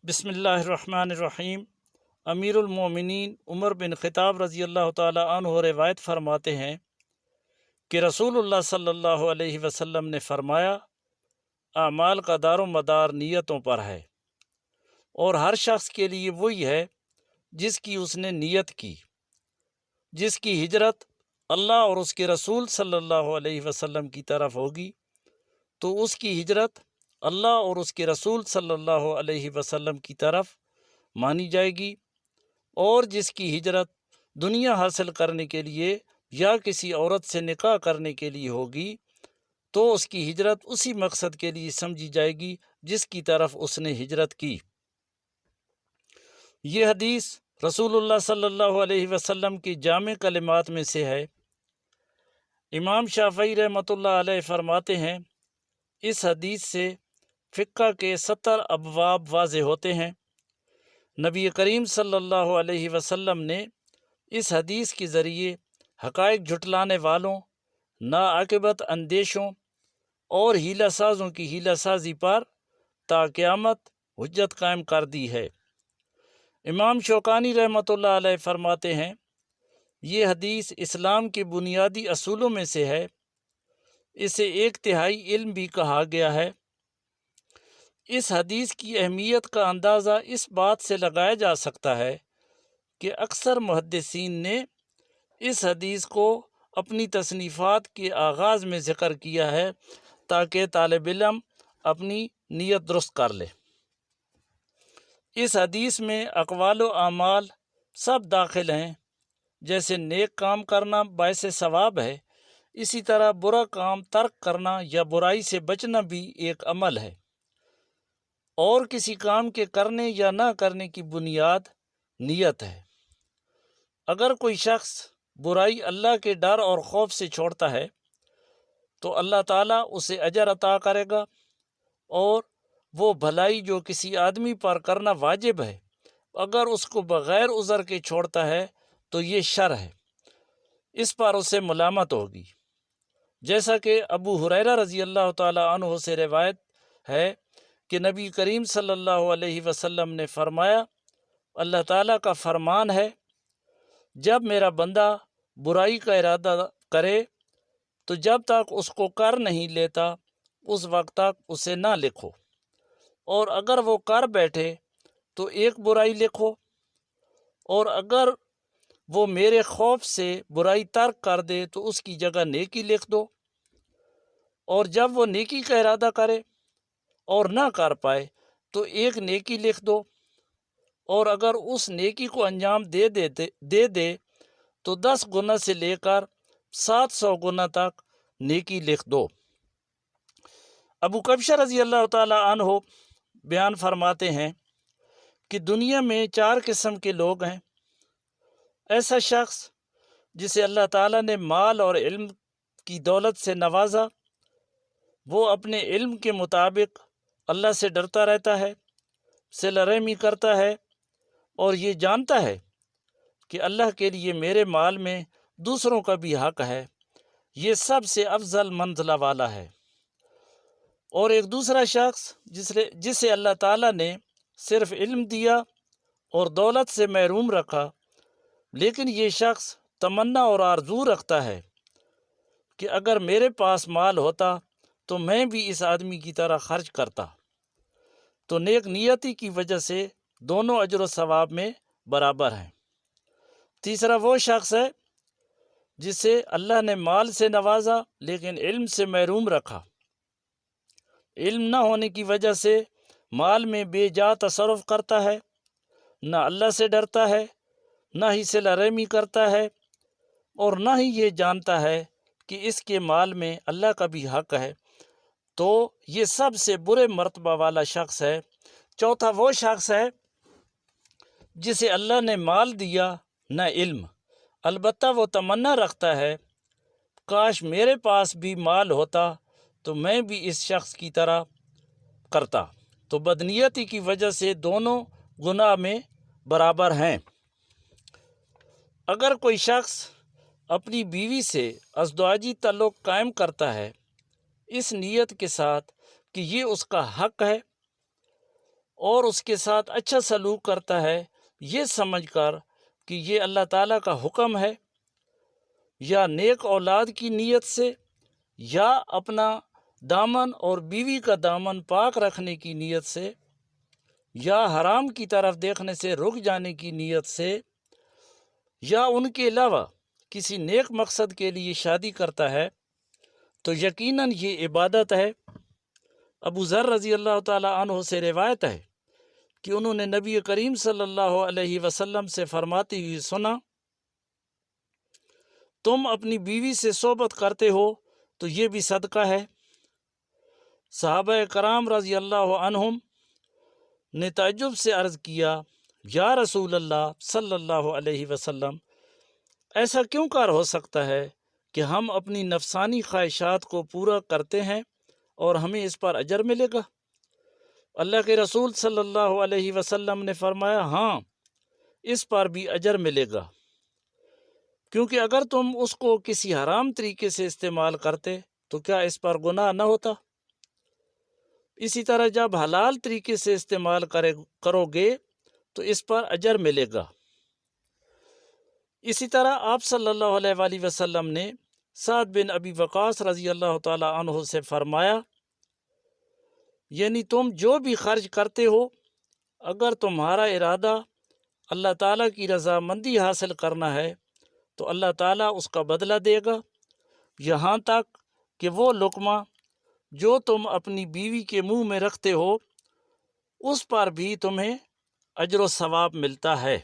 بسم اللہ الرحمن الرحیم۔ امیر المومنین عمر بن خطاب رضی اللہ تعالی عنہ روایت فرماتے ہیں کہ رسول اللہ صلی اللہ علیہ وسلم نے فرمایا، اعمال کا دار و مدار نیتوں پر ہے، اور ہر شخص کے لیے وہی ہے جس کی اس نے نیت کی۔ جس کی ہجرت اللہ اور اس کے رسول صلی اللہ علیہ وسلم کی طرف ہوگی تو اس کی ہجرت اللہ اور اس کے رسول صلی اللہ علیہ وسلم کی طرف مانی جائے گی، اور جس کی ہجرت دنیا حاصل کرنے کے لیے یا کسی عورت سے نکاح کرنے کے لیے ہوگی تو اس کی ہجرت اسی مقصد کے لیے سمجھی جائے گی جس کی طرف اس نے ہجرت کی۔ یہ حدیث رسول اللہ صلی اللہ علیہ وسلم کی جامع کلمات میں سے ہے۔ امام شافعی رحمۃ اللہ علیہ فرماتے ہیں، اس حدیث سے فقہ کے 70 ابواب واضح ہوتے ہیں۔ نبی کریم صلی اللہ علیہ وسلم نے اس حدیث کے ذریعے حقائق جھٹلانے والوں، ناعاقبت اندیشوں اور ہیلہ سازوں کی ہیلہ سازی پر تا قیامت حجت قائم کر دی ہے۔ امام شوکانی رحمۃ اللہ علیہ فرماتے ہیں، یہ حدیث اسلام کے بنیادی اصولوں میں سے ہے۔ اسے 1/3 علم بھی کہا گیا ہے۔ اس حدیث کی اہمیت کا اندازہ اس بات سے لگایا جا سکتا ہے کہ اکثر محدثین نے اس حدیث کو اپنی تصنیفات کے آغاز میں ذکر کیا ہے تاکہ طالب علم اپنی نیت درست کر لے۔ اس حدیث میں اقوال و اعمال سب داخل ہیں۔ جیسے نیک کام کرنا باعث ثواب ہے، اسی طرح برا کام ترک کرنا یا برائی سے بچنا بھی ایک عمل ہے، اور کسی کام کے کرنے یا نہ کرنے کی بنیاد نیت ہے۔ اگر کوئی شخص برائی اللہ کے ڈر اور خوف سے چھوڑتا ہے تو اللہ تعالیٰ اسے اجر عطا کرے گا، اور وہ بھلائی جو کسی آدمی پر کرنا واجب ہے اگر اس کو بغیر عذر کے چھوڑتا ہے تو یہ شر ہے، اس پر اسے ملامت ہوگی۔ جیسا کہ ابو ہریرہ رضی اللہ تعالی عنہ سے روایت ہے کہ نبی کریم صلی اللہ علیہ وسلم نے فرمایا، اللہ تعالیٰ کا فرمان ہے، جب میرا بندہ برائی کا ارادہ کرے تو جب تک اس کو کر نہیں لیتا اس وقت تک اسے نہ لکھو، اور اگر وہ کر بیٹھے تو ایک برائی لکھو، اور اگر وہ میرے خوف سے برائی ترک کر دے تو اس کی جگہ نیکی لکھ دو، اور جب وہ نیکی کا ارادہ کرے اور نہ کر پائے تو ایک نیکی لکھ دو، اور اگر اس نیکی کو انجام دے دے تو 10 گنا سے لے کر 700 گنا تک نیکی لکھ دو۔ ابو کبشہ رضی اللہ تعالی عنہ بیان فرماتے ہیں کہ دنیا میں 4 قسم کے لوگ ہیں۔ ایسا شخص جسے اللہ تعالیٰ نے مال اور علم کی دولت سے نوازا، وہ اپنے علم کے مطابق اللہ سے ڈرتا رہتا ہے، صلہ رحمی کرتا ہے، اور یہ جانتا ہے کہ اللہ کے لیے میرے مال میں دوسروں کا بھی حق ہے، یہ سب سے افضل منزلہ والا ہے۔ اور ایک دوسرا شخص جسے اللہ تعالیٰ نے صرف علم دیا اور دولت سے محروم رکھا، لیکن یہ شخص تمنا اور آرزو رکھتا ہے کہ اگر میرے پاس مال ہوتا تو میں بھی اس آدمی کی طرح خرچ کرتا، تو نیک نیتی کی وجہ سے دونوں اجر و ثواب میں برابر ہیں۔ تیسرا وہ شخص ہے جسے اللہ نے مال سے نوازا لیکن علم سے محروم رکھا۔ علم نہ ہونے کی وجہ سے مال میں بے جا تصرف کرتا ہے، نہ اللہ سے ڈرتا ہے، نہ ہی صلہ رحمی کرتا ہے، اور نہ ہی یہ جانتا ہے کہ اس کے مال میں اللہ کا بھی حق ہے، تو یہ سب سے برے مرتبہ والا شخص ہے۔ چوتھا وہ شخص ہے جسے اللہ نے مال دیا نہ علم، البتہ وہ تمنا رکھتا ہے کاش میرے پاس بھی مال ہوتا تو میں بھی اس شخص کی طرح کرتا، تو بدنیتی کی وجہ سے دونوں گناہ میں برابر ہیں۔ اگر کوئی شخص اپنی بیوی سے ازدواجی تعلق قائم کرتا ہے اس نیت کے ساتھ کہ یہ اس کا حق ہے، اور اس کے ساتھ اچھا سلوک کرتا ہے، یہ سمجھ کر کہ یہ اللہ تعالیٰ کا حکم ہے، یا نیک اولاد کی نیت سے، یا اپنا دامن اور بیوی کا دامن پاک رکھنے کی نیت سے، یا حرام کی طرف دیکھنے سے رک جانے کی نیت سے، یا ان کے علاوہ کسی نیک مقصد کے لیے شادی کرتا ہے، تو یقیناً یہ عبادت ہے۔ ابو ذر رضی اللہ تعالیٰ عنہ سے روایت ہے کہ انہوں نے نبی کریم صلی اللہ علیہ وسلم سے فرماتے ہوئے سنا، تم اپنی بیوی سے صحبت کرتے ہو تو یہ بھی صدقہ ہے۔ صحابہ کرام رضی اللہ عنہم نے تعجب سے عرض کیا، یا رسول اللہ صلی اللہ علیہ وسلم، ایسا کیوں کار ہو سکتا ہے کہ ہم اپنی نفسانی خواہشات کو پورا کرتے ہیں اور ہمیں اس پر اجر ملے گا؟ اللہ کے رسول صلی اللہ علیہ وسلم نے فرمایا، ہاں، اس پر بھی اجر ملے گا، کیونکہ اگر تم اس کو کسی حرام طریقے سے استعمال کرتے تو کیا اس پر گناہ نہ ہوتا؟ اسی طرح جب حلال طریقے سے استعمال کرو گے تو اس پر اجر ملے گا۔ اسی طرح آپ صلی اللہ علیہ وآلہ وسلم نے سعد بن ابی وقاص رضی اللہ تعالیٰ عنہ سے فرمایا، یعنی تم جو بھی خرچ کرتے ہو، اگر تمہارا ارادہ اللہ تعالیٰ کی رضامندی حاصل کرنا ہے تو اللہ تعالیٰ اس کا بدلہ دے گا، یہاں تک کہ وہ لقمہ جو تم اپنی بیوی کے منہ میں رکھتے ہو اس پر بھی تمہیں اجر و ثواب ملتا ہے۔